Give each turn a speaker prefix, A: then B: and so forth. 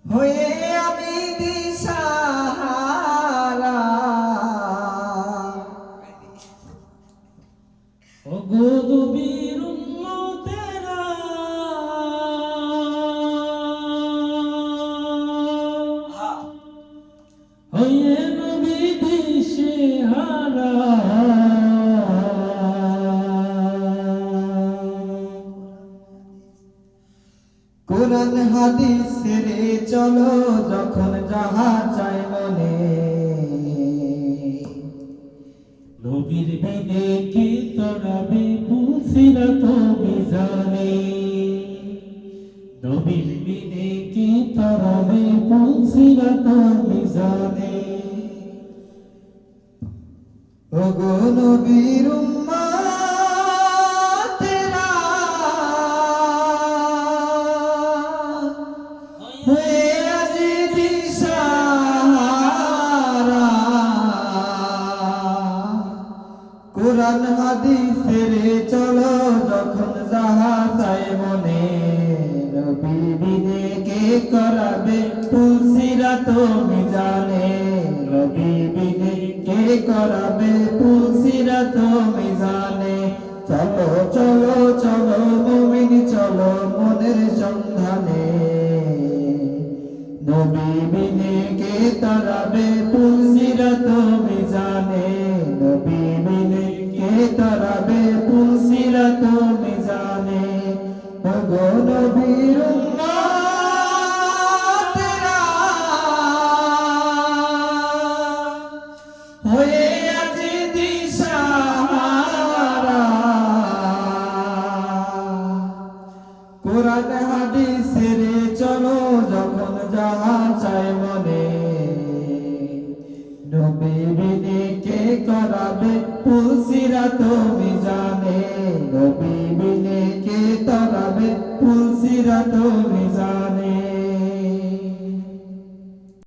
A: হয়ে আমি দিশাহারা
B: ওগো নবীর উম্মতেরা হয়ে নবী দিশেহারা
A: কোরআন হাদিস ছেড়ে চলো যখন যাহা চাই মনে
B: নবীর বিনে কে তরাবে পুলসিরাত মিজানে নবীর বিনে কে তরাবে পুলসিরাত মিজানে
A: ওগো নবীর উম্মতেরা হয়ে আজি দিশাহারা কোরআন হাদিস ছেড়ে চলো যখন যাহা চাই মনে নবী বিনে কে করাবে পুলসিরাত মিজানে নবী বিনে কে করাবে পুলসিরাত মিজানে চলো চলো চলো মুমিন চলো মনের সন্ধানে নবী বিনে কে তারাবে পুলসিরাত মিজানে নবী বিনে কে তারাবে পুলসিরাত মিজানে ওগো নবীর উম্মতেরা হয়ে আজি দিশাহারা কোরআন হাদিস ছেড়ে চলো যখন যাহা চাই মনে নবী বিনে কে করাবে পুলসিরাত মিজানে নবী বিনে কে তরাবে পুলসিরাত মিজানে